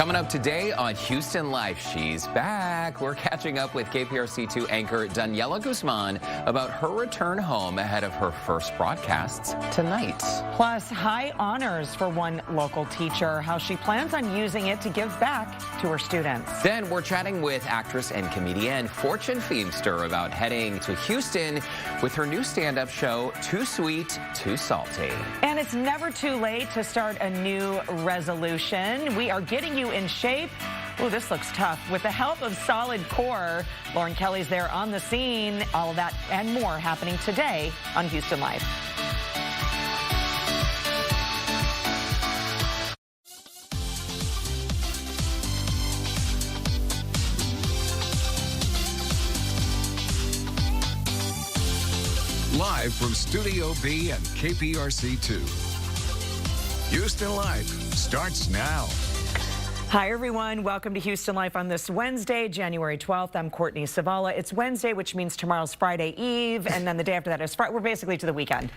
Coming up today on Houston Life, she's back. We're catching up with KPRC2 anchor Daniela Guzman about her return home ahead of her first broadcasts tonight. Plus, high honors for one local teacher, how she plans on using it to give back to her students. Then we're chatting with actress and comedian Fortune Feimster about heading to Houston with her new stand-up show, Too Sweet, Too Salty. And it's never too late to start a new resolution. We are getting you in shape. Oh, this looks tough. With the help of Solid Core, Lauren Kelly's there on the scene. All of that and more happening today on Houston Life. Live from Studio B and KPRC2. Houston Life starts now. Hi, everyone. Welcome to Houston Life on this Wednesday, January 12th. I'm Courtney Savala. It's Wednesday, which means tomorrow's Friday Eve, and then the day after that is Friday. We're basically to the weekend.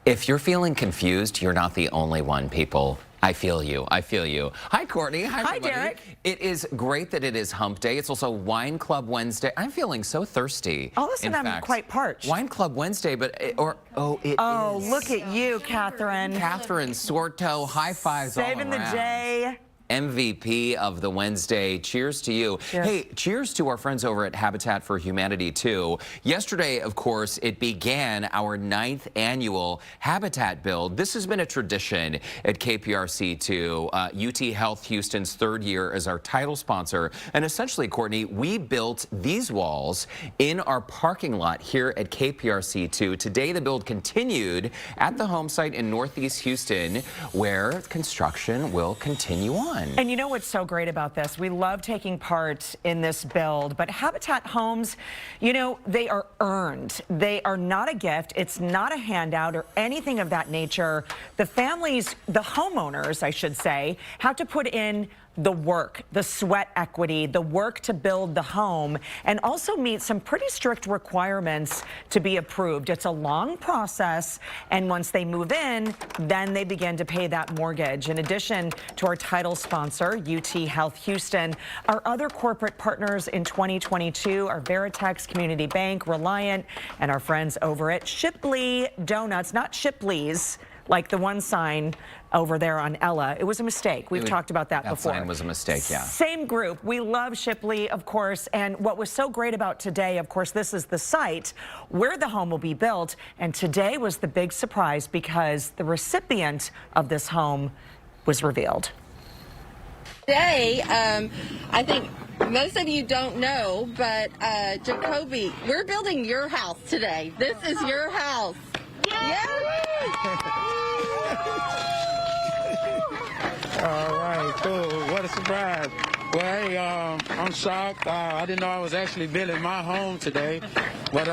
If you're feeling confused, you're not the only one, people. I feel you. I feel you. Hi, Courtney. Hi, everybody. Derek. It is great that it is Hump Day. It's also Wine Club Wednesday. I'm feeling so thirsty. Oh, listen, I'm quite parched. Wine Club Wednesday, but it is. Look at you, Catherine. Catherine Sorto, high fives all around. Saving the day. MVP of the Wednesday. Cheers to you. Cheers. Hey, cheers to our friends over at Habitat for Humanity, too. Yesterday, of course, it began our 9th annual Habitat build. This has been a tradition at KPRC2. UT Health Houston's 3rd year as our title sponsor. And essentially, Courtney, we built these walls in our parking lot here at KPRC2. Today, the build continued at the home site in Northeast Houston, where construction will continue on. And you know what's so great about this? We love taking part in this build, but Habitat homes, you know, they are earned. They are not a gift. It's not a handout or anything of that nature. The families, the homeowners, I should say, have to put in the work, the sweat equity, the work to build the home, and also meet some pretty strict requirements to be approved. It's a long process, and once they move in, then they begin to pay that mortgage. In addition to our title sponsor, UT Health Houston, our other corporate partners in 2022 are Veritex Community Bank, Reliant, and our friends over at Shipley Donuts, not Shipley's, like the one sign over there on Ella. It was a mistake. We've talked about that before. That sign was a mistake, yeah. Same group. We love Shipley, of course, and what was so great about today, of course, this is the site where the home will be built, and today was the big surprise because the recipient of this home was revealed. Today, I think most of you don't know, but Jacoby, we're building your house today. This is your house. All right, cool. What a surprise. Well, hey, I'm shocked. I didn't know I was actually building my home today. But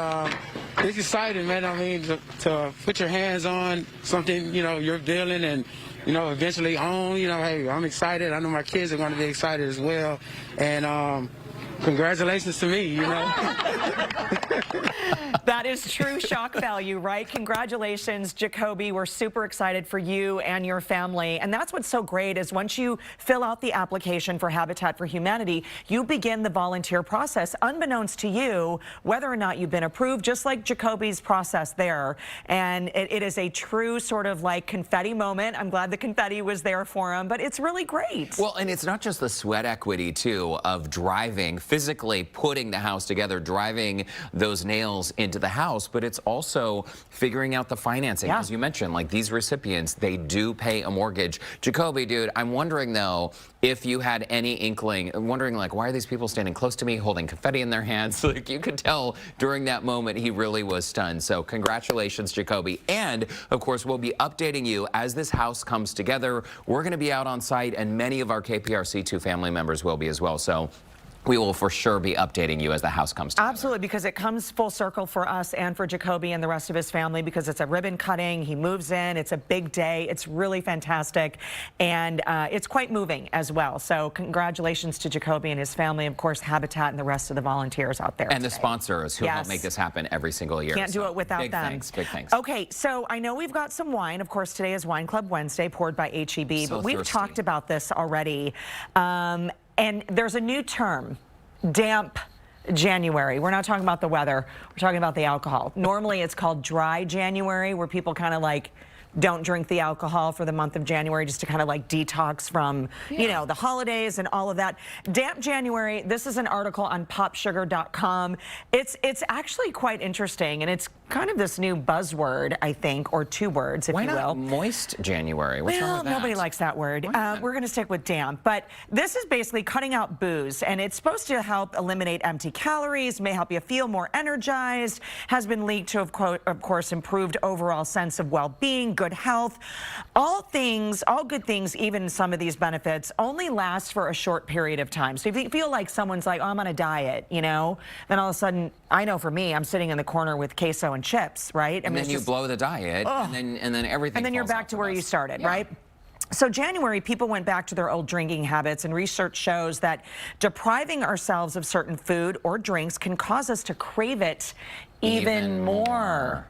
it's exciting, man. I mean, to put your hands on something, you know, you're building and, you know, eventually own, you know, hey, I'm excited. I know my kids are going to be excited as well. And congratulations to me, you know. That is true shock value, right? Congratulations, Jacoby. We're super excited for you and your family. And that's what's so great is once you fill out the application for Habitat for Humanity, you begin the volunteer process, unbeknownst to you, whether or not you've been approved, just like Jacoby's process there. And it is a true sort of like confetti moment. I'm glad the confetti was there for him, but it's really great. Well, and it's not just the sweat equity, too, of driving, physically putting the house together, driving those nails into the house, but it's also figuring out the financing. Yeah. As you mentioned, like these recipients, they do pay a mortgage. Jacoby, dude, I'm wondering, though, if you had any inkling, wondering, like, why are these people standing close to me, holding confetti in their hands? Like, you could tell during that moment he really was stunned. So congratulations, Jacoby. And, of course, we'll be updating you as this house comes together. We're going to be out on site, and many of our KPRC2 family members will be as well. So we will for sure be updating you as the house comes together. Absolutely, because it comes full circle for us and for Jacoby and the rest of his family, because it's a ribbon cutting. He moves in. It's a big day. It's really fantastic. And it's quite moving as well. So congratulations to Jacoby and his family, of course, Habitat and the rest of the volunteers out there. And today. The sponsors who help make this happen every single year. Can't do it without big them. Thanks, big thanks. Okay, so I know we've got some wine. Of course, today is Wine Club Wednesday, poured by HEB. So but we've thirsty. talked about this already. And there's a new term. Damp January. We're not talking about the weather. We're talking about the alcohol. Normally it's called dry January, where people kind of like don't drink the alcohol for the month of January, just to kind of like detox from, you know, the holidays and all of that. Damp January, this is an article on popsugar.com. It's actually quite interesting, and it's kind of this new buzzword, I think, or two words, if Why you will. not moist January? What's wrong with that? Nobody likes that word. We're going to stick with damp. But this is basically cutting out booze, and it's supposed to help eliminate empty calories, may help you feel more energized, has been linked to, of course, improved overall sense of well-being, good health. All things, all good things, even some of these benefits, only last for a short period of time. So if you feel like someone's like, oh, I'm on a diet, you know, then all of a sudden, I know for me, I'm sitting in the corner with queso and chips, right? And then you blow the diet, and then everything. And then you're falls back off to the where bus. you started, Yeah. right? So January, people went back to their old drinking habits, and research shows that depriving ourselves of certain food or drinks can cause us to crave it even more.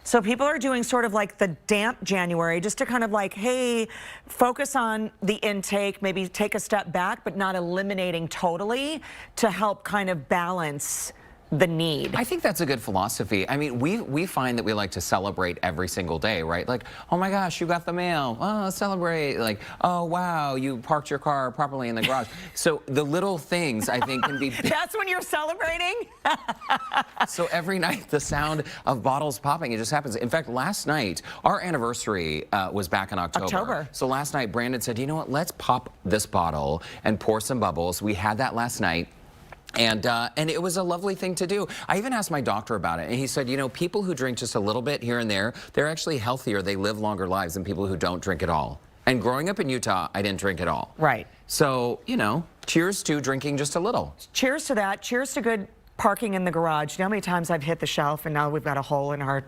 So people are doing sort of like the damp January, just to kind of like, hey, focus on the intake, maybe take a step back, but not eliminating totally, to help kind of balance the need. I think that's a good philosophy. I mean, we find that we like to celebrate every single day, right? Like, oh my gosh, you got the mail. Oh, let's celebrate. Like, oh wow, you parked your car properly in the garage. So the little things, I think, can be big. That's when you're celebrating? So every night, the sound of bottles popping, it just happens. In fact, last night, our anniversary was back in October. So last night, Brandon said, you know what, let's pop this bottle and pour some bubbles. We had that last night. And it was a lovely thing to do. I even asked my doctor about it, and he said, you know, people who drink just a little bit here and there, they're actually healthier. They live longer lives than people who don't drink at all. And growing up in Utah, I didn't drink at all. Right. So, you know, cheers to drinking just a little. Cheers to that. Cheers to good parking in the garage. You know how many times I've hit the shelf, and now we've got a hole in our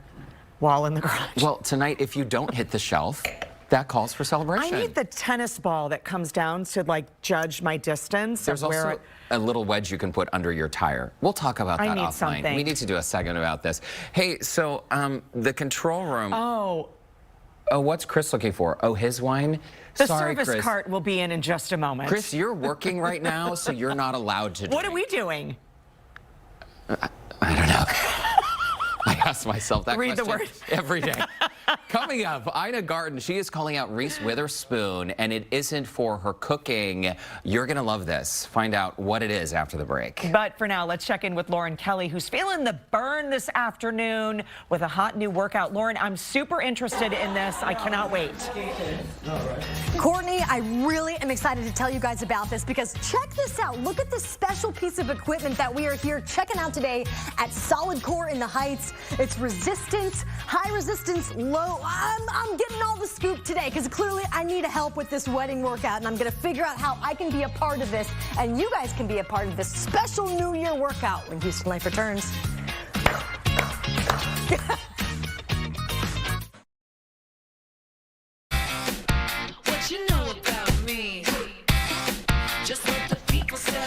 wall in the garage? Well, tonight, if you don't hit the shelf, that calls for celebration. I need the tennis ball that comes down to like judge my distance. There's also a little wedge you can put under your tire. We'll talk about that I need offline. something. We need to do a segment about this. Hey, so the control room. Oh, what's Chris looking for? Oh, his wine? the Sorry, service Chris. cart will be in just a moment. Chris, you're working right now, so you're not allowed to drink. What are we doing? I don't know. I ask myself that Read the question word. every day. Coming up, Ina Garten, she is calling out Reese Witherspoon, and it isn't for her cooking. You're going to love this. Find out what it is after the break. But for now, let's check in with Lauren Kelly, who's feeling the burn this afternoon with a hot new workout. Lauren, I'm super interested in this. I cannot wait. Courtney, I really am excited to tell you guys about this, because check this out. Look at this special piece of equipment that we are here checking out today at Solid Core in the Heights. It's resistance, high resistance, low. I'm getting all the scoop today, because clearly I need help with this wedding workout, and I'm going to figure out how I can be a part of this, and you guys can be a part of this special New Year workout when Houston Life returns. What you know about me? Just what the people say.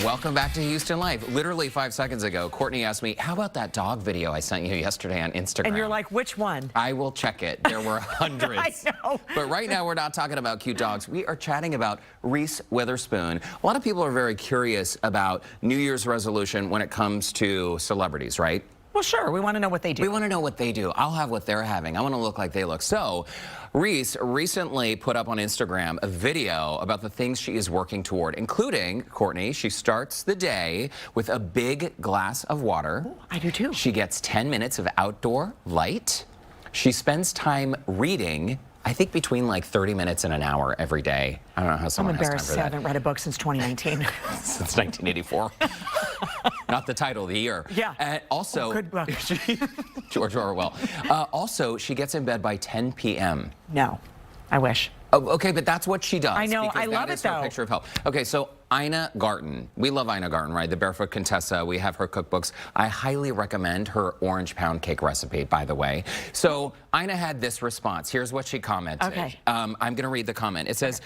Welcome back to Houston Life. Literally 5 seconds ago, Courtney asked me, how about that dog video I sent you yesterday on Instagram? And you're like, which one? I will check it. There were hundreds. I know. But right now, we're not talking about cute dogs. We are chatting about Reese Witherspoon. A lot of people are very curious about New Year's resolution when it comes to celebrities, right? Well, sure. We want to know what they do. We want to know what they do. I'll have what they're having. I want to look like they look. So, Reese recently put up on Instagram a video about the things she is working toward, including, Courtney, she starts the day with a big glass of water. Ooh, I do too. She gets 10 minutes of outdoor light. She spends time reading, I think between like 30 minutes and an hour every day. I don't know how I'm someone has time embarrassed. for I that. haven't read a book since 2019. Since 1984. Not the title of the year. Yeah. And also, good book. George Orwell. Also, she gets in bed by 10 p.m. No, I wish. Oh, okay, but that's what she does. I know. because I love that it, is her though. picture of health. Okay, so Ina Garten, we love Ina Garten, right? The Barefoot Contessa. We have her cookbooks. I highly recommend her orange pound cake recipe, by the way. So Ina had this response. Here's what she commented. Okay. I'm going to read the comment. It says,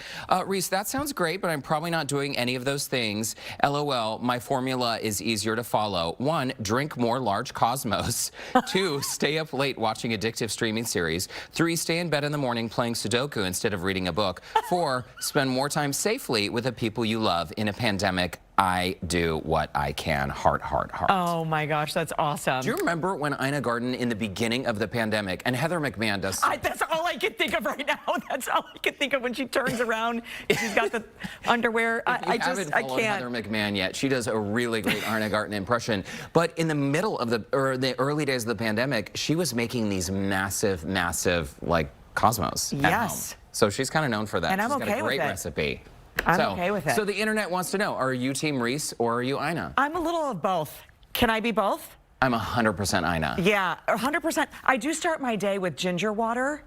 Reese, that sounds great, but I'm probably not doing any of those things. LOL, my formula is easier to follow. 1, drink more large Cosmos. 2, stay up late watching addictive streaming series. 3, stay in bed in the morning playing Sudoku instead of reading a book. 4, spend more time safely with the people you love. In a pandemic, I do what I can. Heart, heart, heart. Oh my gosh, that's awesome. Do you remember when Ina Garten in the beginning of the pandemic, and Heather McMahon does... That's all I can think of right now. That's all I can think of when she turns around. She's got the underwear. If you haven't followed Heather McMahon yet, she does a really great Ina Garten impression. But in the middle of the early days of the pandemic, she was making these massive, massive, like, Cosmos at home. So she's kind of known for that. And I'm She's okay got a with great it. recipe. I'm okay with it. So the internet wants to know, are you Team Reese or are you Ina? I'm a little of both. Can I be both? I'm 100% Ina. Yeah, 100%. I do start my day with ginger water,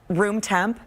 room temp,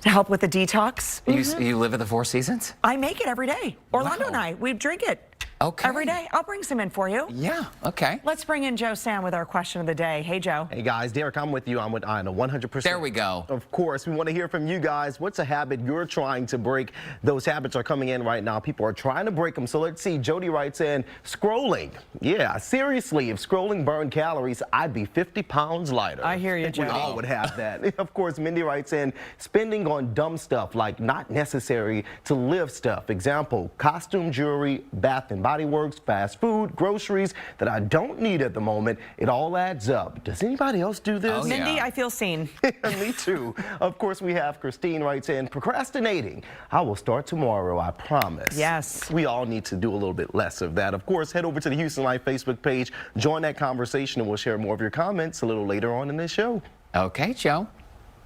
to help with the detox. You live at the Four Seasons? I make it every day. Orlando and I, we drink it. Okay. Every day. I'll bring some in for you. Yeah, okay. Let's bring in Joe Sam with our question of the day. Hey, Joe. Hey guys, Derek, I'm with you. I'm with Ina, 100%. There we go. Of course, we want to hear from you guys. What's a habit you're trying to break? Those habits are coming in right now. People are trying to break them. So let's see. Jody writes in, scrolling. Yeah, seriously, if scrolling burned calories, I'd be 50 pounds lighter. I hear you, think we Jody. all would have that. Of course, Mindy writes in, spending on dumb stuff like not necessary to live stuff. Example, costume, jewelry, Bath and Body Works, fast food, groceries that I don't need at the moment. It all adds up. Does anybody else do this? Oh, yeah. Mindy, I feel seen. Me too. Of course, we have Christine writes in, procrastinating. I will start tomorrow, I promise. Yes. We all need to do a little bit less of that. Of course, head over to the Houston Life Facebook page, join that conversation, and we'll share more of your comments a little later on in this show. Okay, Joe.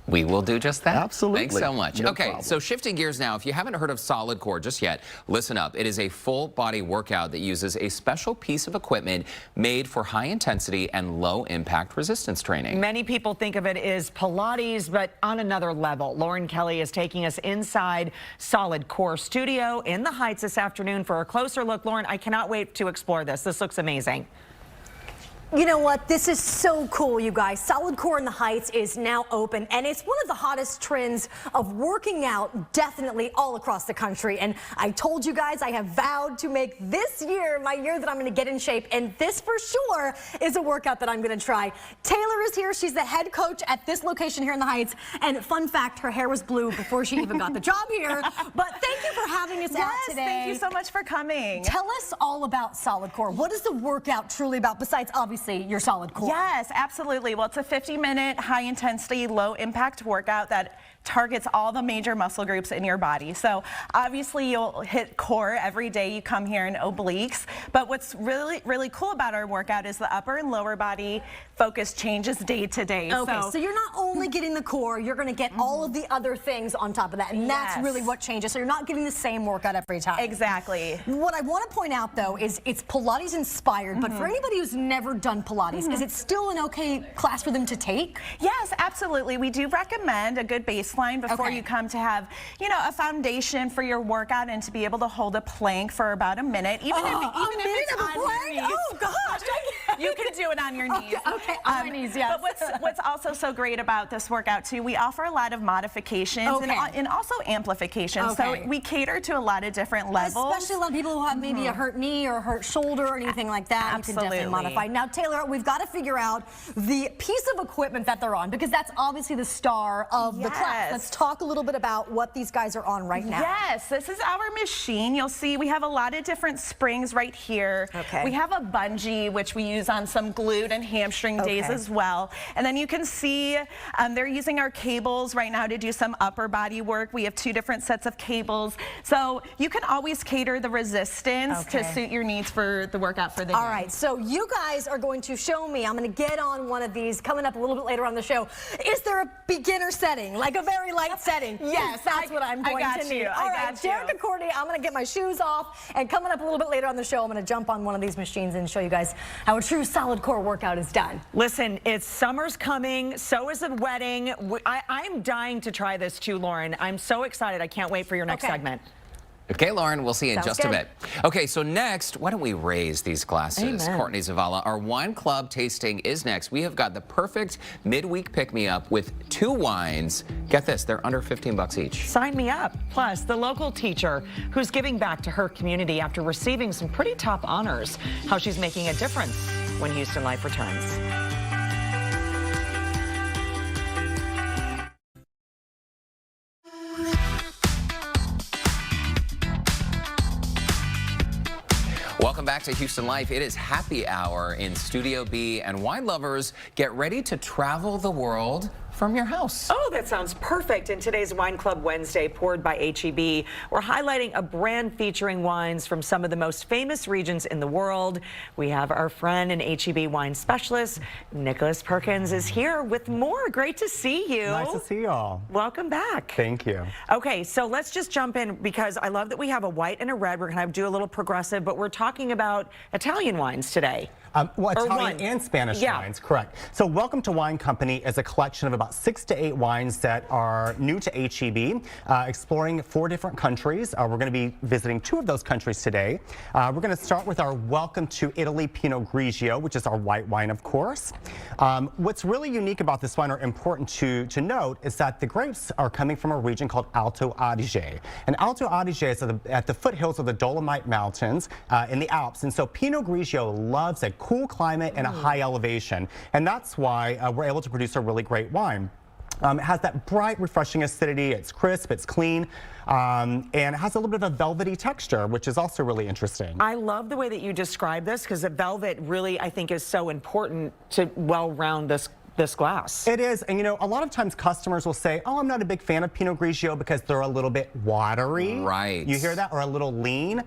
We will do just that. Absolutely. Thanks so much. No Okay, problem. so shifting gears now, if you haven't heard of Solid Core just yet, listen up. It is a full body workout that uses a special piece of equipment made for high intensity and low impact resistance training. Many people think of it as Pilates, but on another level. Lauren Kelly is taking us inside Solid Core Studio in the Heights this afternoon for a closer look. Lauren, I cannot wait to explore this. This looks amazing. You know what? This is so cool, you guys. Solid Core in the Heights is now open, and it's one of the hottest trends of working out definitely all across the country. And I told you guys I have vowed to make this year my year that I'm going to get in shape, and this for sure is a workout that I'm going to try. Taylor is here. She's the head coach at this location here in the Heights. And fun fact, her hair was blue before she even got the job here. But thank you for having us out today. Thank you so much for coming. Tell us all about Solid Core. What is the workout truly about, besides obviously your Solid Core? Yes, absolutely. Well, it's a 50-minute high-intensity, low-impact workout that targets all the major muscle groups in your body. So obviously you'll hit core every day you come here in obliques, but what's really, really cool about our workout is the upper and lower body focus changes day to day. Okay, so you're not only getting the core, you're going to get all of the other things on top of that, and that's Yes. really what changes. So you're not getting the same workout every time. Exactly. What I want to point out, though, is it's Pilates inspired, but for anybody who's never done Pilates, is it still an okay class for them to take? Yes, absolutely. We do recommend a good baseline before Okay. you come to have, you know, a foundation for your workout and to be able to hold a plank for about a minute. Even if it's on your knees. Oh, gosh. You can do it on your knees. Okay, on my knees, yes. But what's also so great about this workout, too, we offer a lot of modifications and also amplifications. Okay. So we cater to a lot of different levels. Especially a lot of people who have maybe a hurt knee or a hurt shoulder or anything like that. You can definitely Absolutely. modify. Now, Taylor, we've got to figure out the piece of equipment that they're on, because that's obviously the star of the class. Yes. Let's talk a little bit about what these guys are on right now. Yes, this is our machine. You'll see we have a lot of different springs right here. Okay. We have a bungee, which we use on some glute and hamstring days Okay. as well. And then you can see they're using our cables right now to do some upper body work. We have 2 different sets of cables. So you can always cater the resistance to Okay. suit your needs for the workout for the All day. right, so you guys are going to show me, I'm going to get on one of these coming up a little bit later on the show. Is there a beginner setting, like a very light setting? Yes, that's what I'm going to need. All right, Jerica Courtney, I'm going to get my shoes off, and coming up a little bit later on the show, I'm going to jump on one of these machines and show you guys how a true Solid Core workout is done. Listen, it's summer's coming, so is the wedding. I'm dying to try this too, Lauren. I'm so excited. I can't wait for your next Okay. segment. Okay, Lauren, we'll see you in Sounds just good. a bit. Okay, so next, why don't we raise these glasses? Amen. Courtney Zavala, our wine club tasting is next. We have got the perfect midweek pick-me-up with 2 wines. Get this, they're under 15 bucks each. Sign me up. Plus, the local teacher who's giving back to her community after receiving some pretty top honors. How she's making a difference when Houston Life returns. Welcome back to Houston Life. It is happy hour in Studio B, and wine lovers, get ready to travel the world from your house. Oh, that sounds perfect. In today's Wine Club Wednesday, poured by H-E-B, we're highlighting a brand featuring wines from some of the most famous regions in the world. We have our friend and H-E-B wine specialist, Nicholas Perkins, is here with more. Great to see you. Nice to see you all. Welcome back. Thank you. Okay, so let's just jump in because I love that we have a white and a red. We're going to do a little progressive, but we're talking about Italian wines today. Well, Or Italian wine. and Spanish Yeah. wines, correct. So Welcome to Wine Company is a collection of about 6 to 8 wines that are new to H-E-B, exploring 4 different countries. We're going to be visiting 2 of those countries today. We're going to start with our Welcome to Italy Pinot Grigio, which is our white wine, of course. What's really unique about this wine, or important to note, is that the grapes are coming from a region called Alto Adige. And Alto Adige is at the foothills of the Dolomite Mountains in the Alps. And so Pinot Grigio loves a cool climate and a high elevation. And that's why we're able to produce a really great wine. It has that bright, refreshing acidity. It's crisp, it's clean, and it has a little bit of a velvety texture, which is also really interesting. I love the way that you describe this because the velvet really, I think, is so important to well-round this glass. It is, and you know, a lot of times customers will say, oh, I'm not a big fan of Pinot Grigio because they're a little bit watery. Right. You hear that? Or a little lean.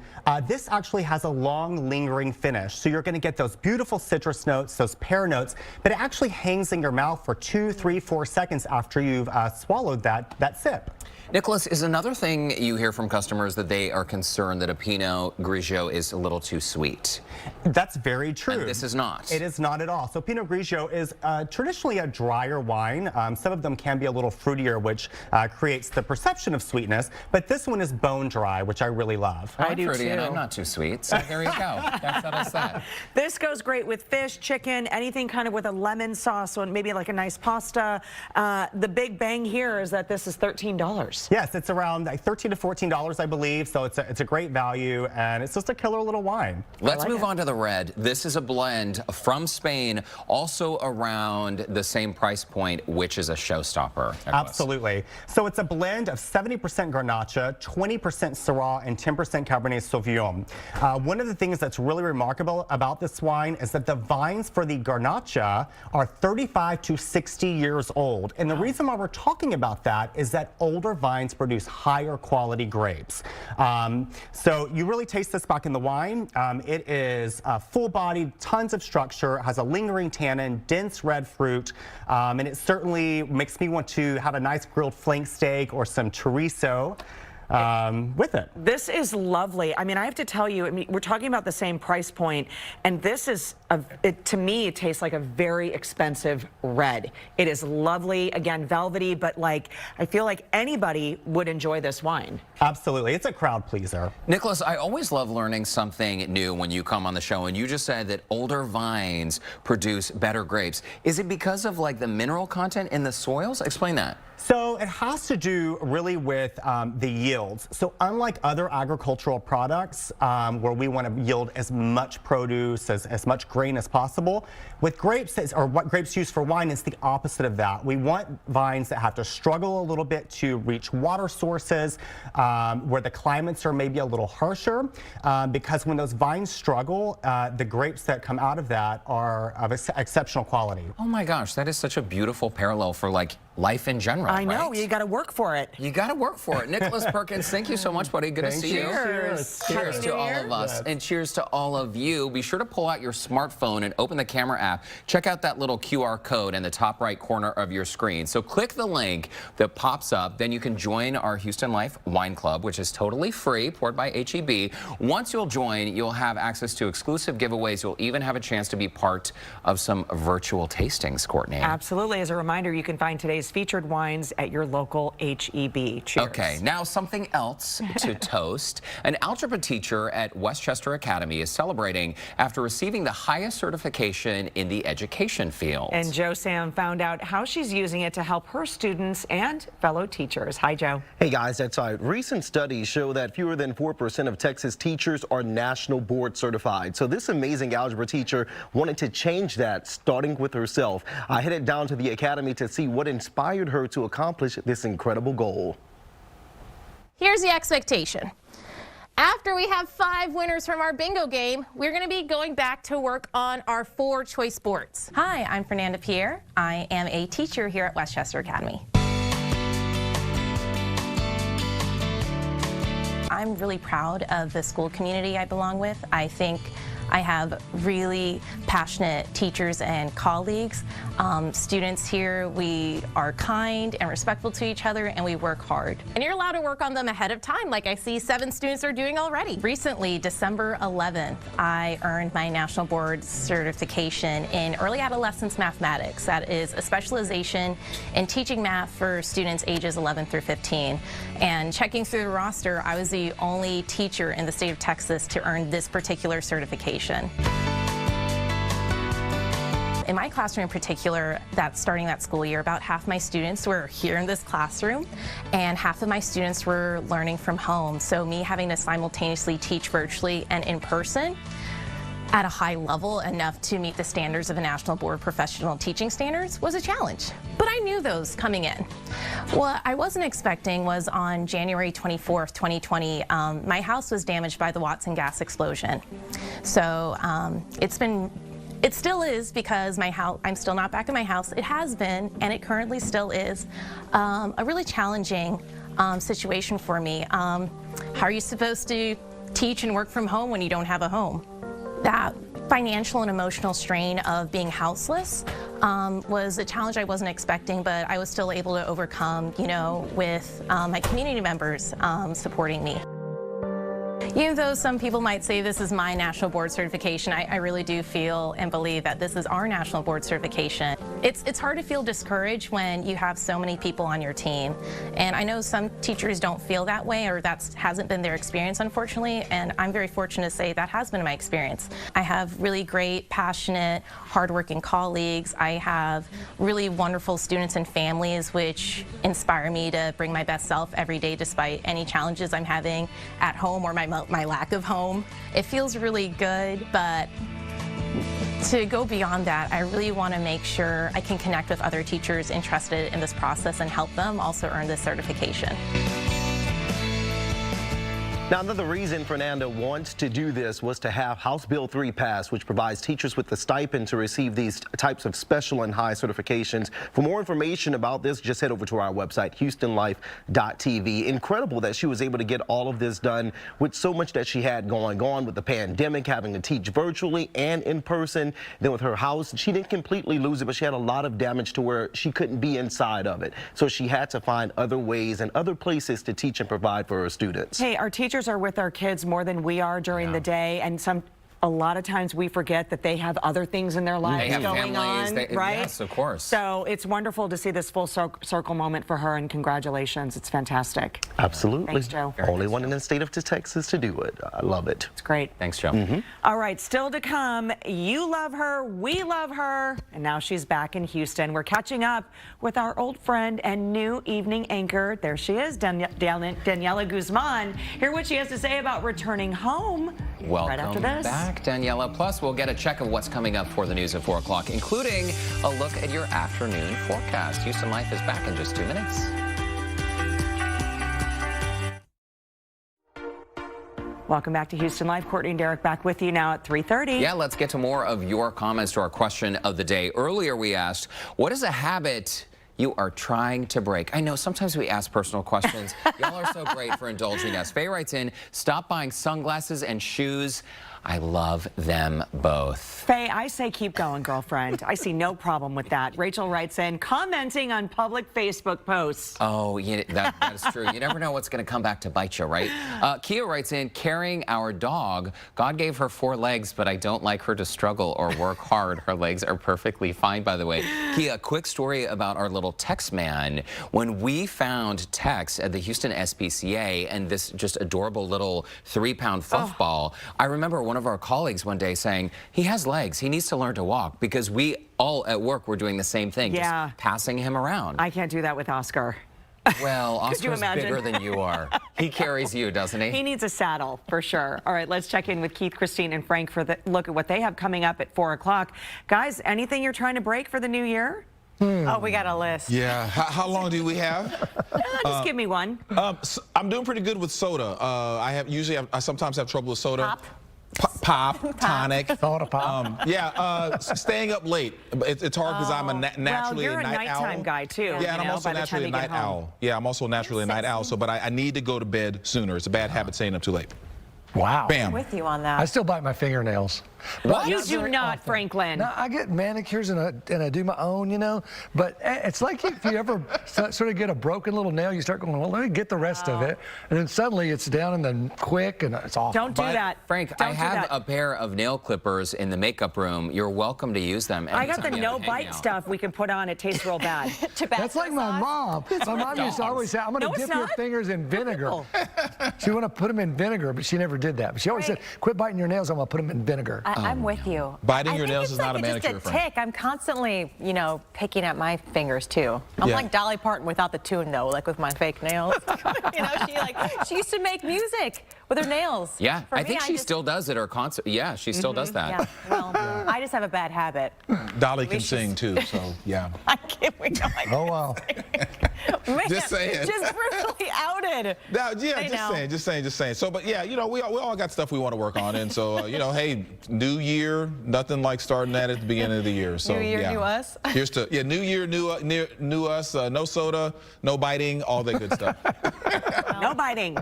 This actually has a long, lingering finish. So you're going to get those beautiful citrus notes, those pear notes, but it actually hangs in your mouth for 2, 3, 4 seconds after you've swallowed that sip. Nicholas, is another thing you hear from customers that they are concerned that a Pinot Grigio is a little too sweet? That's very true. And this is not. It is not at all. So Pinot Grigio is traditionally a drier wine. Some of them can be a little fruitier, which creates the perception of sweetness. But this one is bone dry, which I really love. I do fruity, too. and I'm not too sweet, so there you go. That's how that's that. This goes great with fish, chicken, anything kind of with a lemon sauce, so maybe like a nice pasta. The big bang here is that this is $13. Yes, it's around like $13 to $14, I believe. So it's a great value, and it's just a killer little wine. Let's move on to the red. This is a blend from Spain, also around the same price point, which is a showstopper. Nicholas. Absolutely. So it's a blend of 70% Garnacha, 20% Syrah, and 10% Cabernet Sauvignon. One of the things that's really remarkable about this wine is that the vines for the Garnacha are 35 to 60 years old. And the reason why we're talking about that is that older vines produce higher quality grapes. So you really taste this back in the wine. It is full-bodied, tons of structure, has a lingering tannin, dense red fruit, and it certainly makes me want to have a nice grilled flank steak or some chorizo with it. This is lovely. I mean, I have to tell you, I mean, we're talking about the same price point, and this is, to me, it tastes like a very expensive red. It is lovely, again, velvety, but like, I feel like anybody would enjoy this wine. Absolutely. It's a crowd pleaser. Nicholas, I always love learning something new when you come on the show, and you just said that older vines produce better grapes. Is it because of like the mineral content in the soils? Explain that. So it has to do really with the yields. So unlike other agricultural products where we want to yield as much produce, as much grain as possible, with grapes, or what grapes use for wine, is the opposite of that. We want vines that have to struggle a little bit to reach water sources where the climates are maybe a little harsher, because when those vines struggle, the grapes that come out of that are of exceptional quality. Oh my gosh, that is such a beautiful parallel for like life in general. I know, right? you got to work for it. You got to work for it. Nicholas Perkins, thank you so much, buddy. Good to see you. Cheers. Cheers to all of us, and cheers to all of you. Be sure to pull out your smartphone and open the camera app. Check out that little QR code in the top right corner of your screen. So click the link that pops up. Then you can join our Houston Life Wine Club, which is totally free, poured by H-E-B. Once you'll join, you'll have access to exclusive giveaways. You'll even have a chance to be part of some virtual tastings, Courtney. Absolutely. As a reminder, you can find today's today's featured wines at your local HEB. Cheers. Okay, now something else to toast. An algebra teacher at Westchester Academy is celebrating after receiving the highest certification in the education field. And Joe Sam found out how she's using it to help her students and fellow teachers. Hi, Joe. Hey guys, that's right. Recent studies show that fewer than 4% of Texas teachers are national board certified. So this amazing algebra teacher wanted to change that, starting with herself. I headed down to the academy to see what inspired her to accomplish this incredible goal. Here's the expectation. After we have 5 winners from our bingo game, we're going to be going back to work on our 4 choice boards. Hi, I'm Fernanda Pierre. I am a teacher here at Westchester Academy. I'm really proud of the school community I belong with. I think I have really passionate teachers and colleagues. Students here, we are kind and respectful to each other, and we work hard. And you're allowed to work on them ahead of time, like I see 7 students are doing already. Recently, December 11th, I earned my National Board certification in early adolescence mathematics. That is a specialization in teaching math for students ages 11 through 15. And checking through the roster, I was the only teacher in the state of Texas to earn this particular certification. In my classroom in particular, starting that school year, about half my students were here in this classroom and half of my students were learning from home. So me having to simultaneously teach virtually and in person at a high level enough to meet the standards of the National Board of Professional Teaching Standards was a challenge. But I knew those coming in. What I wasn't expecting was on January 24th, 2020, my house was damaged by the Watson gas explosion. So it still is, because my house, I'm still not back in my house. It has been, and it currently still is, a really challenging situation for me. How are you supposed to teach and work from home when you don't have a home? That financial and emotional strain of being houseless was a challenge I wasn't expecting, but I was still able to overcome, with my community members supporting me. Even though some people might say this is my national board certification, I really do feel and believe that this is our national board certification. It's hard to feel discouraged when you have so many people on your team. And I know some teachers don't feel that way, or that hasn't been their experience, unfortunately, and I'm very fortunate to say that has been my experience. I have really great, passionate, hardworking colleagues. I have really wonderful students and families, which inspire me to bring my best self every day despite any challenges I'm having at home or my lack of home. It feels really good, but to go beyond that, I really want to make sure I can connect with other teachers interested in this process and help them also earn this certification. Now, another reason Fernanda wants to do this was to have House Bill 3 pass, which provides teachers with the stipend to receive these types of special and high certifications. For more information about this, just head over to our website, HoustonLife.tv. Incredible that she was able to get all of this done with so much that she had going on with the pandemic, having to teach virtually and in person. Then with her house, she didn't completely lose it, but she had a lot of damage to where she couldn't be inside of it. So she had to find other ways and other places to teach and provide for her students. Hey, our teachers are with our kids more than we are during the day, and a lot of times we forget that they have other things in their lives going on, right? Yes, of course. So it's wonderful to see this full circle moment for her, and congratulations. It's fantastic. Absolutely. Thanks, Joe. Only one in the state of Texas to do it. I love it. It's great. Thanks, Joe. All right, still to come. You love her, we love her, and now she's back in Houston. We're catching up with our old friend and new evening anchor. There she is, Daniela Guzman. Hear what she has to say about returning home right after this. Back, Daniela. Plus, we'll get a check of what's coming up for the news at 4 o'clock, including a look at your afternoon forecast. Houston Life is back in just 2 minutes. Welcome back to Houston Live. Courtney and Derek back with you now at 3:30. Yeah, let's get to more of your comments to our question of the day. Earlier, we asked, what is a habit you are trying to break? I know sometimes we ask personal questions. Y'all are so great for indulging us. Faye writes in, stop buying sunglasses and shoes. I love them both. Faye, I say keep going, girlfriend. I see no problem with that. Rachel writes in, commenting on public Facebook posts. Oh, yeah, that is true. You never know what's going to come back to bite you, right? Kia writes in, carrying our dog. God gave her 4 legs, but I don't like her to struggle or work hard. Her legs are perfectly fine, by the way. Kia, quick story about our little little Tex man. When we found Tex at the Houston SPCA and this just adorable little 3-pound fluff ball, I remember one of our colleagues one day saying, he has legs, he needs to learn to walk, because we all at work were doing the same thing, just passing him around. I can't do that with Oscar. Well, Oscar's bigger than you are. He carries you, doesn't he? He needs a saddle, for sure. All right, let's check in with Keith, Christine, and Frank for the look at what they have coming up at 4 o'clock. Guys, anything you're trying to break for the new year? Oh, we got a list. Yeah. How long do we have? Just give me one. I'm doing pretty good with soda. I sometimes have trouble with soda. Pop, tonic. Soda pop. Staying up late. It's hard because I'm naturally you're a night owl. nighttime guy too. Yeah, and I'm also naturally a night owl. Yeah, I'm also naturally a night owl. So, but I need to go to bed sooner. It's a bad habit staying up too late. Wow. Bam. I'm with you on that. I still bite my fingernails. What? You do not, Franklin. No, I get manicures and I do my own, you know. But it's like if you ever sort of get a broken little nail, you start going, well, let me get the rest of it. And then suddenly it's down and then quick and it's awful. Don't do that. Frank, I have a pair of nail clippers in the makeup room. You're welcome to use them. I got the no-bite stuff we can put on. It tastes real bad. That's like my mom. My mom used to always say, I'm going to dip your fingers in vinegar. She wanted to put them in vinegar, but she never did that. But she always said, quit biting your nails, I'm going to put them in vinegar. I'm with you. Biting your nails is not a manicure, just a tick. I'm constantly, picking at my fingers too. I'm like Dolly Parton without the tune though, like with my fake nails. She used to make music with her nails. Yeah, I think she still does at her concert. Yeah, she still does that. Yeah. Well, I just have a bad habit. Dolly can sing too, so yeah. I can't wait. Oh wow. Man, just saying. Just brutally outed. No, yeah, just saying. So, but yeah, we all got stuff we want to work on, and so hey, new year, nothing like starting that at the beginning of the year. So new year, new us. Here's to new year, new us. No soda, no biting, all that good stuff. No biting.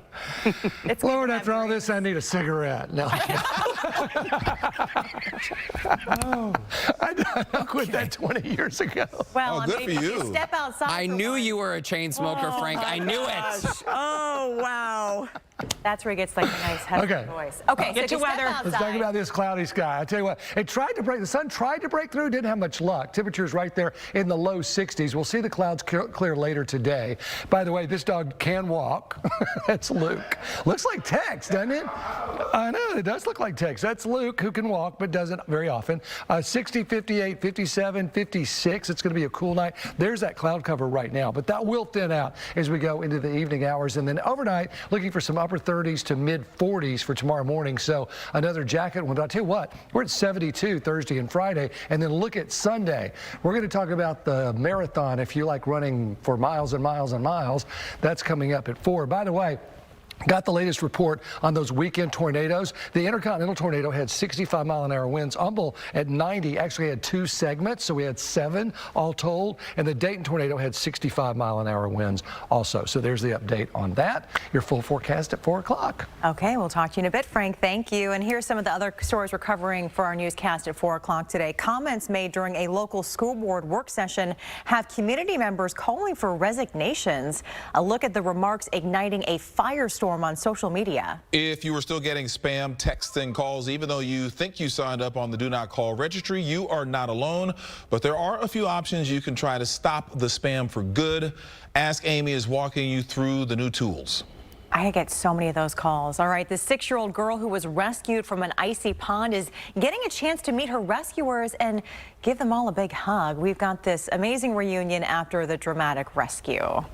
Lord, after all this, I need a cigarette. No. I quit that 20 years ago. Well, good for you. Step outside. I knew you were a chain smoker, Frank. I knew it. Oh, wow. That's where he gets like a nice heavy voice. Okay, get to weather. Let's talk about this cloudy sky. I tell you what, the sun tried to break through, didn't have much luck. Temperatures right there in the low 60s. We'll see the clouds clear later today. By the way, this dog can walk. That's Luke. Looks like Tex, doesn't it? I know, it does look like Tex. That's Luke, who can walk, but doesn't very often. 60, 58, 57, 56. It's going to be a cool night. There's that cloud cover right now, but that will thin out as we go into the evening hours. And then overnight, looking for some upper 30s to mid 40s for tomorrow morning. So another jacket one. But I'll tell you what, we're at 72 Thursday and Friday. And then look at Sunday. We're going to talk about the marathon. If you like running for miles and miles and miles, that's coming up at 4. By the way, got the latest report on those weekend tornadoes. The Intercontinental tornado had 65-mile-an-hour winds. Humboldt at 90 actually had 2 segments, so we had 7 all told. And the Dayton tornado had 65-mile-an-hour winds also. So there's the update on that. Your full forecast at 4 o'clock. Okay, we'll talk to you in a bit, Frank. Thank you. And here's some of the other stories we're covering for our newscast at 4 o'clock today. Comments made during a local school board work session have community members calling for resignations. A look at the remarks igniting a firestorm on social media. If you were still getting spam texts and calls, even though you think you signed up on the Do Not Call registry, you are not alone. But there are a few options you can try to stop the spam for good. Ask Amy is walking you through the new tools. I get so many of those calls. All right, the 6-year-old girl who was rescued from an icy pond is getting a chance to meet her rescuers and give them all a big hug. We've got this amazing reunion after the dramatic rescue.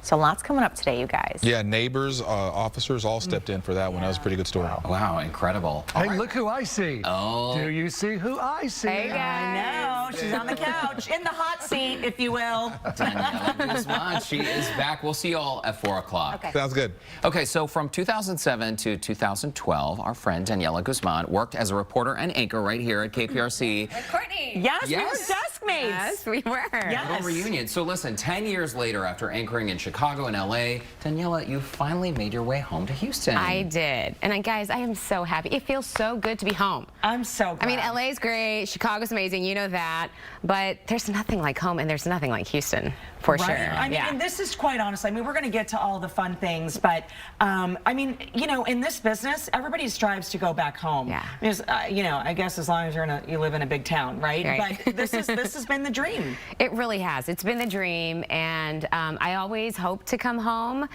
So lots coming up today, you guys. Yeah, neighbors, officers all stepped in for that one. That was a pretty good story. Wow, incredible. Hey, look who I see. Oh. Do you see who I see? Hey, guys. I know. She's on the couch, in the hot seat, if you will. Daniela Guzman, she is back. We'll see you all at 4 o'clock. Okay. Sounds good. Okay, so from 2007 to 2012, our friend Daniela Guzman worked as a reporter and anchor right here at KPRC. And Courtney. Yes, we were desk mates. Yes, we were. Yes. Little reunion. So listen, 10 years later, after anchoring in Chicago and LA, Daniela, you finally made your way home to Houston. I did. And guys, I am so happy. It feels so good to be home. I'm so glad. I mean, LA is great. Chicago's amazing. You know that. But there's nothing like home, and there's nothing like Houston, for sure. I mean, and this is quite honestly, I mean, we're going to get to all the fun things, but I mean, in this business, everybody strives to go back home. Yeah. Because, I guess as long as you live in a big town, right? Right. But this is has been the dream. It really has. It's been the dream, and I always hope to come home.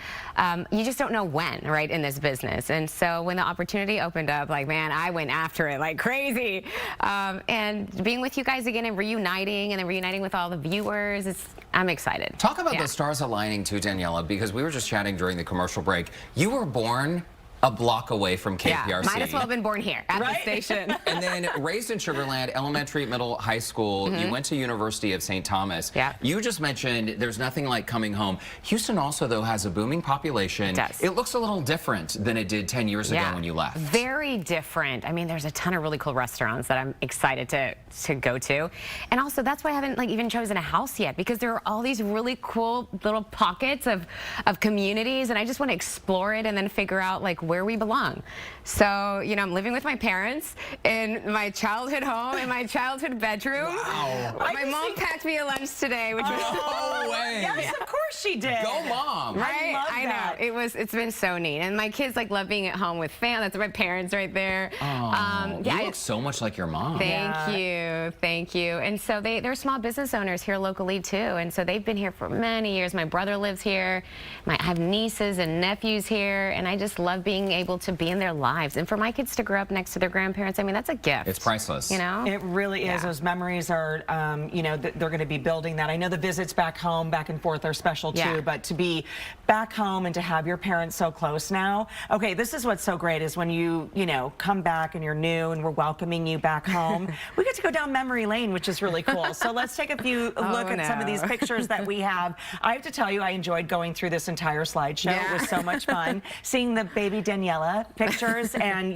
You just don't know when, right, in this business. And so when the opportunity opened up, like, man, I went after it like crazy. And being with you guys again and reuniting, and then reuniting with all the viewers, I'm excited. Talk about the stars aligning too, Daniela, because we were just chatting during the commercial break. You were born a block away from KPRC. Yeah, might as well have been born here at the station. And then raised in Sugar Land, elementary, middle, high school. You went to University of St. Thomas. Yeah. You just mentioned there's nothing like coming home. Houston also, though, has a booming population. It does. It looks a little different than it did 10 years ago when you left. Very different. I mean, there's a ton of really cool restaurants that I'm excited to go to. And also, that's why I haven't even chosen a house yet, because there are all these really cool little pockets of communities, and I just want to explore it and then figure out where we belong. So, I'm living with my parents in my childhood home, in my childhood bedroom. Wow. My mom packed me a lunch today, which was no way. Yes, of course she did. Go mom. Right? I love that. Know. It's been so neat. And my kids love being at home with fam. That's my parents right there. You look so much like your mom. Thank you. And so they're small business owners here locally too. And so they've been here for many years. My brother lives here. I have nieces and nephews here, and I just love being able to be in their lives. And for my kids to grow up next to their grandparents, I mean, that's a gift. It's priceless. It really is. Those memories are, they're going to be building that. I know the visits back home, back and forth are special too, but to be back home and to have your parents so close now. Okay, this is what's so great is when you come back and you're new and we're welcoming you back home. We get to go down memory lane, which is really cool. So let's take a few look at some of these pictures that we have. I have to tell you, I enjoyed going through this entire slideshow. It was so much fun. Seeing the baby Daniela pictures and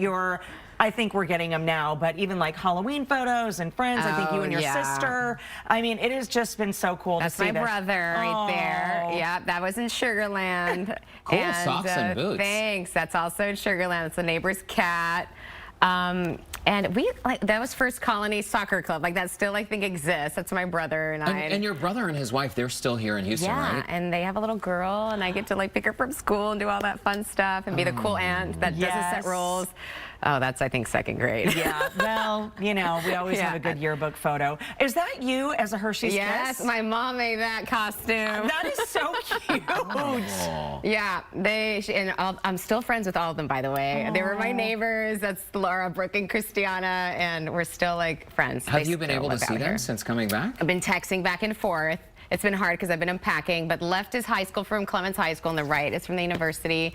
I think we're getting them now, but even Halloween photos and friends, I think you and your sister. I mean, it has just been so cool to see That's my brother right there. Yeah, that was in Sugar Land. Cool socks and boots. Thanks. That's also in Sugar Land. It's the neighbor's cat. And that was First Colony Soccer Club. That still, I think, exists. That's my brother and I. And your brother and his wife, they're still here in Houston, right? Yeah, and they have a little girl, and I get to pick her from school and do all that fun stuff and be the cool aunt that doesn't set rules. Oh, that's, I think, second grade. Yeah, well, we always have a good yearbook photo. Is that you as a Hershey's Kiss? Yes, my mom made that costume. That is so cute. Yeah, I'm still friends with all of them, by the way. They were my neighbors. That's Laura, Brooke, and Christiana, and we're still friends. Have you been able to see them since coming back? I've been texting back and forth. It's been hard because I've been unpacking, but left is high school from Clemens High School, and the right is from the University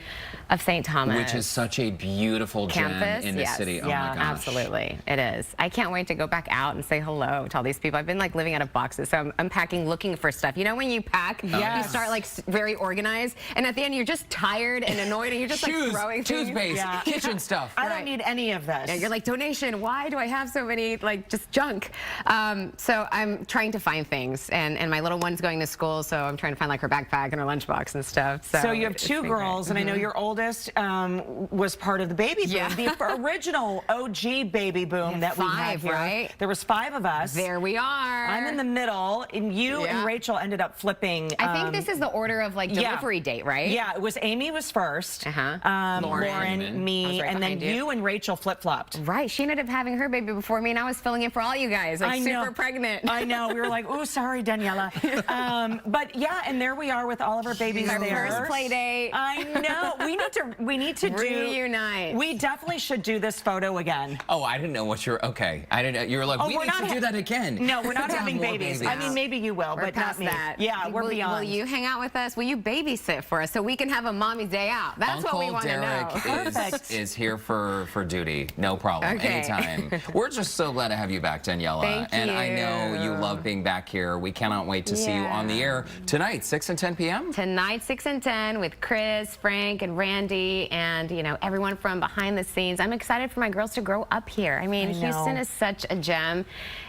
of St. Thomas. Which is such a beautiful campus gem in the city. Oh my gosh. Absolutely. It is. I can't wait to go back out and say hello to all these people. I've been living out of boxes, so I'm unpacking, looking for stuff. You know when you pack, you start very organized, and at the end you're just tired and annoyed, and you're just throwing things. Toothpaste, kitchen stuff. I don't need any of this. Yeah, you're donation. Why do I have so many just junk? So I'm trying to find things, and my little one's going to school, so I'm trying to find her backpack and her lunchbox and stuff. So you have two girls, and I know your oldest was part of the baby boom, the original OG baby boom that we had here. Right? There was 5 of us. There we are. I'm in the middle, and you and Rachel ended up flipping. I think this is the order of delivery date, right? Yeah, it was Amy was first, Lauren, me, and then you and Rachel flip-flopped. Right, she ended up having her baby before me, and I was filling in for all you guys, super pregnant. I know, we were like, oh, sorry, Daniela. But yeah, and there we are with all of our babies our there. First play date. I know. We need to reunite. We definitely should do this photo again. Oh, I didn't know what you're. Okay, I didn't. You were like, we need to do that again. No, we're not having babies. I mean, maybe you will, but not me. That. Yeah, we're beyond. Will you hang out with us? Will you babysit for us so we can have a mommy's day out? That's what we want to know. Uncle Derek is here for duty. No problem. Anytime. We're just so glad to have you back, Daniela. Thank and you. I know you love being back here. We cannot wait to see you on the air tonight, 6 and 10 p.m. Tonight, 6 and 10 with Chris, Frank, and Randy, and everyone from behind the scenes. I'm excited for my girls to grow up here. I mean, Houston is such a gem,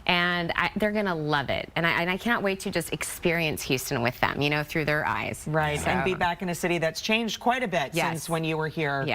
and they're gonna love it. And I cannot wait to just experience Houston with them, through their eyes. Right, and be back in a city that's changed quite a bit since when you were here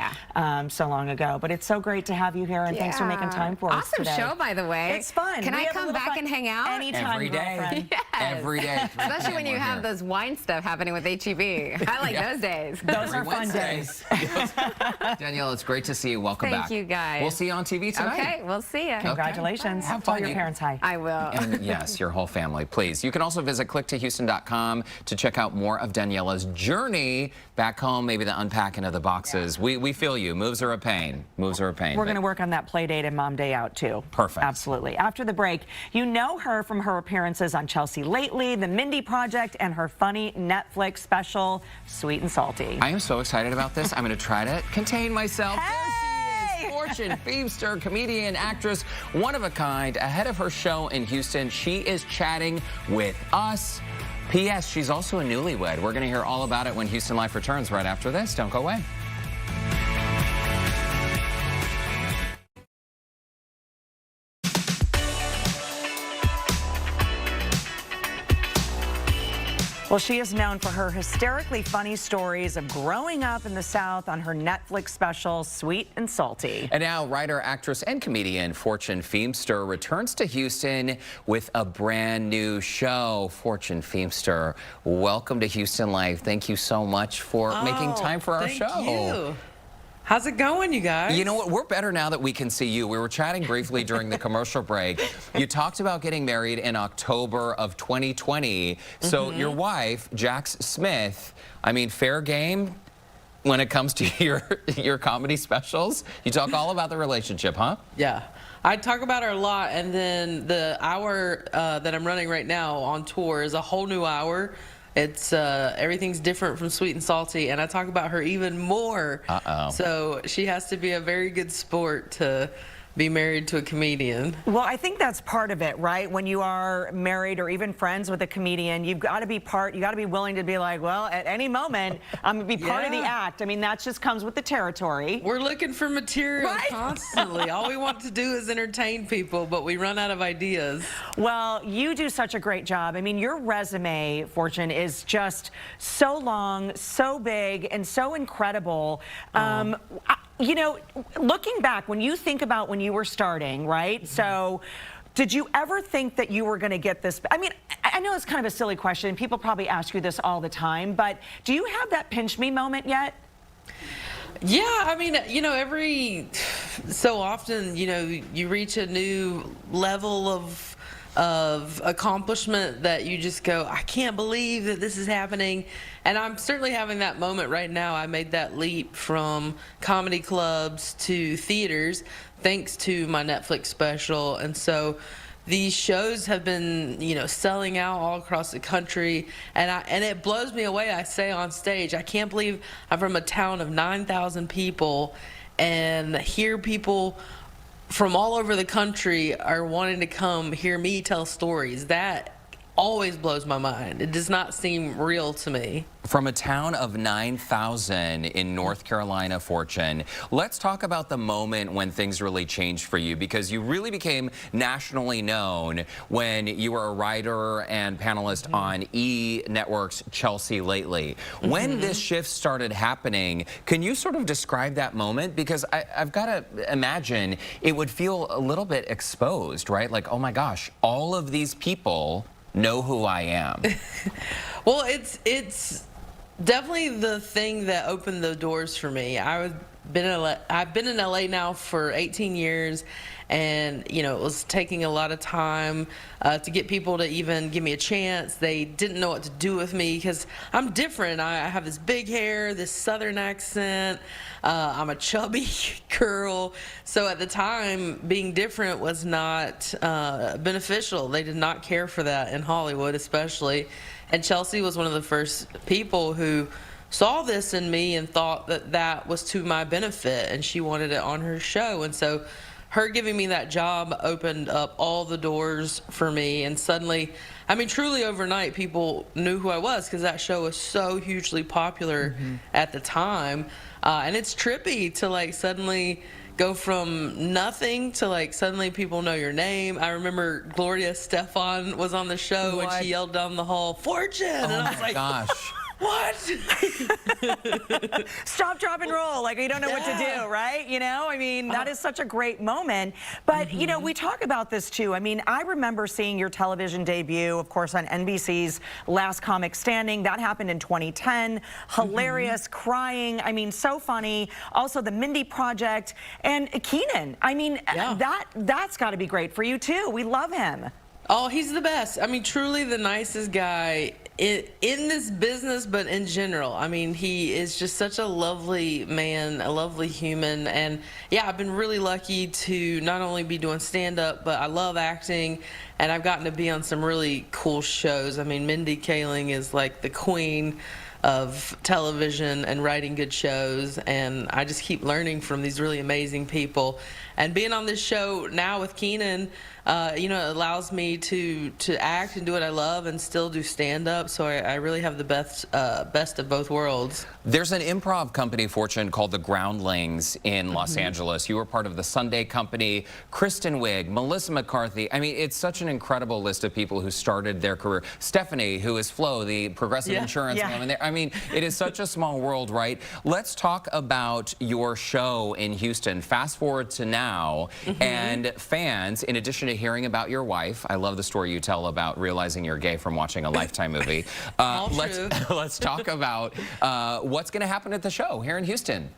so long ago. But it's so great to have you here, and thanks for making time for us today. Awesome show, by the way. It's fun. Can I come back and hang out? Anytime, every day. girlfriend. Yes. Every day. Especially when you have those wine stuff happening with HEB. I like those days. Those are fun days. Daniela, it's great to see you. Welcome back. Thank you, guys. We'll see you on TV tonight. Okay, we'll see you. Congratulations. Have Tell fun. your parents hi. I will. And yes, your whole family, please. You can also visit clicktohouston.com to check out more of Daniela's journey back home, maybe the unpacking of the boxes. We feel you. Moves are a pain. Moves are a pain. We're going to work on that play date and mom day out, too. Perfect. Absolutely. After the break, you know her from her appearances on Chelsea Lately, The Mindy Project, and her funny Netflix special, Sweet and Salty. I am so excited about this. I'm going to try to contain myself. Hey! There she is, Fortune Feimster, comedian, actress, one of a kind. Ahead of her show in Houston, she is chatting with us. P.S. She's also a newlywed. We're going to hear all about it when Houston Life returns right after this. Don't go away. Well, she is known for her hysterically funny stories of growing up in the South on her Netflix special, Sweet and Salty. And now writer, actress, and comedian Fortune Feimster returns to Houston with a brand new show. Fortune Feimster, welcome to Houston Live. Thank you so much for making time for our show. Thank you. How's it going, you guys? You know what? We're better now that we can see you. We were chatting briefly during the commercial break. You talked about getting married in October of 2020. So your wife, Jax Smith, I mean, fair game when it comes to your comedy specials. You talk all about the relationship, huh? Yeah. I talk about her a lot, and then the hour that I'm running right now on tour is a whole new hour. It's everything's different from Sweet and Salty, and I talk about her even more. So she has to be a very good sport to be married to a comedian. Well, I think that's part of it, right? When you are married or even friends with a comedian, you've got to be willing to be like, well, at any moment, I'm going to be part of the act. I mean, that just comes with the territory. We're looking for material constantly. All we want to do is entertain people, but we run out of ideas. Well, you do such a great job. I mean, your resume, Fortune, is just so long, so big, and so incredible. You know, looking back, when you think about when you were starting, right? So did you ever think that you were going to get this? I mean, I know it's kind of a silly question. People probably ask you this all the time, but do you have that pinch me moment yet? Yeah, I mean, you know, every so often, you know, you reach a new level of accomplishment that you just go, I can't believe that this is happening. And I'm certainly having that moment right now. I made that leap from comedy clubs to theaters thanks to my Netflix special. And so these shows have been, you know, selling out all across the country, and it blows me away. I say on stage, I can't believe I'm from a town of 9,000 people, and hear people from all over the country are wanting to come hear me tell stories. That always blows my mind. It does not seem real to me. From a town of 9,000 in North Carolina, Fortune, let's talk about the moment when things really changed for you, because you really became nationally known when you were a writer and panelist on E! Network's Chelsea Lately. When this shift started happening, can you sort of describe that moment? Because I've got to imagine it would feel a little bit exposed, right? Like, oh my gosh, all of these people know who I am. Well, it's definitely the thing that opened the doors for me. I've been in LA now for 18 years, and you know, it was taking a lot of time to get people to even give me a chance. They didn't know what to do with me because I'm different. I have this big hair, this southern accent. I'm a chubby girl. So at the time, being different was not beneficial. They did not care for that in Hollywood, especially. And Chelsea was one of the first people who saw this in me and thought that that was to my benefit, and she wanted it on her show. And so her giving me that job opened up all the doors for me, and suddenly, I mean, truly overnight, people knew who I was because that show was so hugely popular at the time. And it's trippy to like suddenly go from nothing to like suddenly people know your name. I remember Gloria Stefan was on the show and she yelled down the hall, Fortune! And I was like, gosh. what? Stop, drop, and roll. Like, you don't know what to do, right? You know, I mean, that is such a great moment. But, you know, we talk about this too. I mean, I remember seeing your television debut, of course, on NBC's Last Comic Standing. That happened in 2010. Hilarious, crying. I mean, so funny. Also, the Mindy Project and Keenan. I mean, that's got to be great for you too. We love him. Oh, he's the best. I mean, truly the nicest guy in this business, but in general. I mean, he is just such a lovely man, a lovely human. And yeah, I've been really lucky to not only be doing stand-up, but I love acting, and I've gotten to be on some really cool shows. I mean, Mindy Kaling is like the queen of television and writing good shows, and I just keep learning from these really amazing people. And being on this show now with Keenan, you know, it allows me to act and do what I love and still do stand-up, so I really have the best of both worlds. There's an improv company, Fortune, called the Groundlings in Los Angeles. You were part of the Sunday Company, Kristen Wiig, Melissa McCarthy. I mean, it's such an incredible list of people who started their career. Stephanie, who is Flo, the Progressive Insurance woman there. I mean, it is such a small world, right? Let's talk about your show in Houston. Fast forward to now, and fans, in addition to hearing about your wife, I love the story you tell about realizing you're gay from watching a Lifetime movie. Let's talk about what's going to happen at the show here in Houston.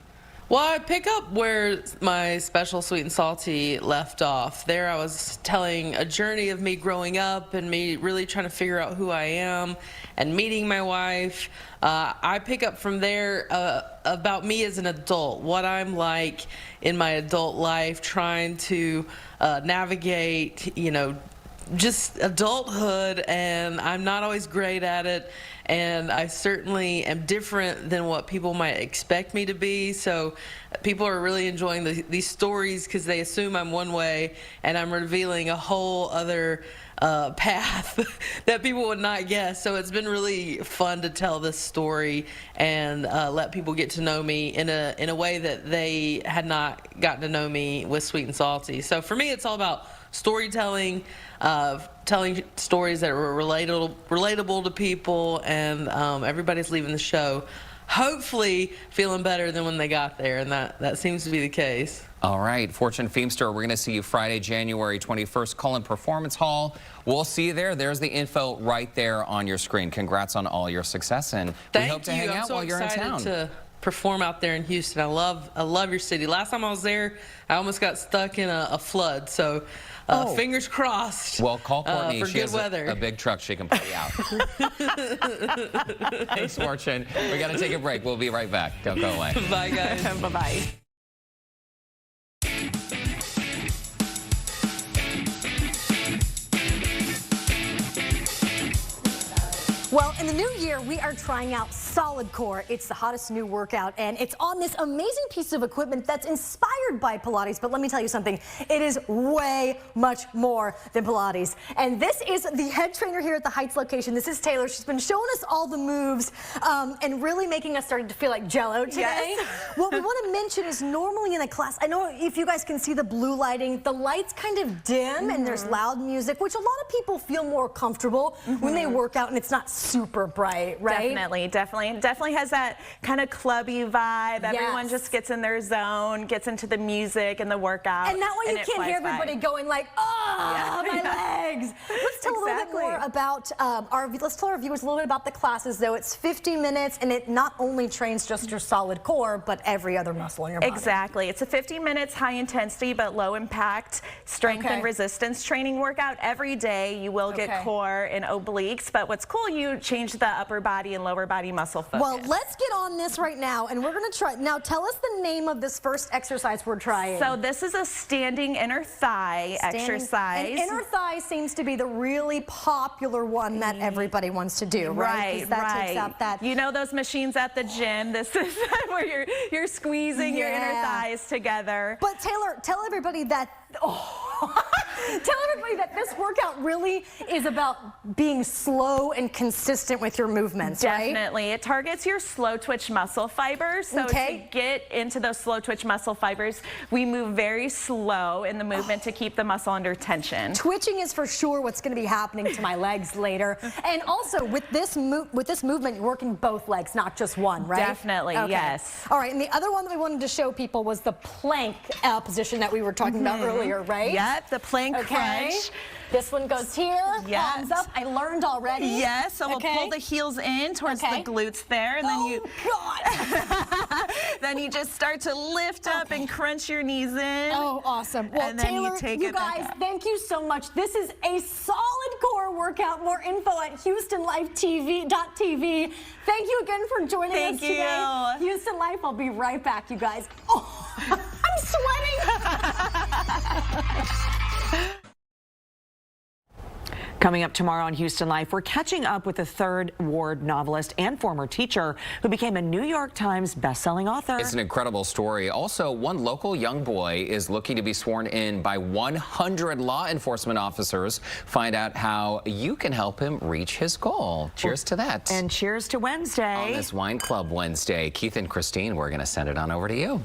Well, I pick up where my special Sweet and Salty left off. There I was telling a journey of me growing up and me really trying to figure out who I am and meeting my wife. I pick up from there about me as an adult, what I'm like in my adult life, trying to navigate, you know, just adulthood, and I'm not always great at it, and I certainly am different than what people might expect me to be. So people are really enjoying these stories because they assume I'm one way, and I'm revealing a whole other path that people would not guess. So it's been really fun to tell this story and let people get to know me in a way that they had not gotten to know me with Sweet and Salty. So for me, it's all about storytelling, telling stories that are relatable to people, and everybody's leaving the show hopefully feeling better than when they got there, and that seems to be the case. All right, Fortune Feimster, we're going to see you Friday, January 21st, Cullen Performance Hall. We'll see you there. There's the info right there on your screen. Congrats on all your success, and we hope to hang out while you're in town. To perform out there in Houston. I love your city. Last time I was there, I almost got stuck in a flood, so fingers crossed. Well, call Courtney. For she good has weather. a big truck she can put you out. Thanks, Fortune. We got to take a break. We'll be right back. Don't go away. Bye, guys. Bye-bye. Well, in the new year, we are trying out Solid Core. It's the hottest new workout, and it's on this amazing piece of equipment that's inspired by Pilates. But let me tell you something, it is way much more than Pilates. And this is the head trainer here at the Heights location. This is Taylor. She's been showing us all the moves and really making us start to feel like Jell-O today. Yes. What we want to mention is normally in a class, I know if you guys can see the blue lighting, the lights kind of dim and there's loud music, which a lot of people feel more comfortable when they work out and it's not super bright, right? Definitely has that kind of clubby vibe. Everyone just gets in their zone, gets into the music and the workout. And that way you can't hear everybody going like, oh, my legs. Let's tell a little bit more about let's tell our viewers a little bit about the classes, though. It's 50 minutes, and it not only trains just your solid core, but every other muscle in your body. Exactly. It's a 50 minutes high intensity but low impact strength and resistance training workout every day. You will get core and obliques, but what's cool, you change the upper body and lower body muscle focus. Well, let's get on this right now, and we're going to try. Now, tell us the name of this first exercise we're trying. So this is a standing inner thigh exercise. And inner thigh seems to be the really popular one that everybody wants to do, right? That takes out that. You know those machines at the gym? This is where you're squeezing your inner thighs together. But Taylor, tell everybody that. Tell everybody that this workout really is about being slow and consistent with your movements, right? Definitely. It targets your slow twitch muscle fibers. So to get into those slow twitch muscle fibers, we move very slow in the movement to keep the muscle under tension. Twitching is for sure what's going to be happening to my legs later. And also with this movement, you're working both legs, not just one, right? Definitely, yes. All right, and the other one that we wanted to show people was the plank position that we were talking about earlier, right? Yep, the plank crunch. This one goes here, palms up. I learned already. Yes, so we'll pull the heels in towards the glutes there, and then then you just start to lift up and crunch your knees in. Oh, awesome. Well, and then Taylor, you guys, thank you so much. This is a solid core workout. More info at HoustonLifeTV.tv. Thank you again for joining us today. Thank you. Houston Life, I'll be right back, you guys. Oh, I'm sweating. Coming up tomorrow on Houston Life, we're catching up with the third ward novelist and former teacher who became a New York Times bestselling author. It's an incredible story. Also, one local young boy is looking to be sworn in by 100 law enforcement officers. Find out how you can help him reach his goal. Cheers to that. And cheers to Wednesday. On this Wine Club Wednesday, Keith and Christine, we're going to send it on over to you.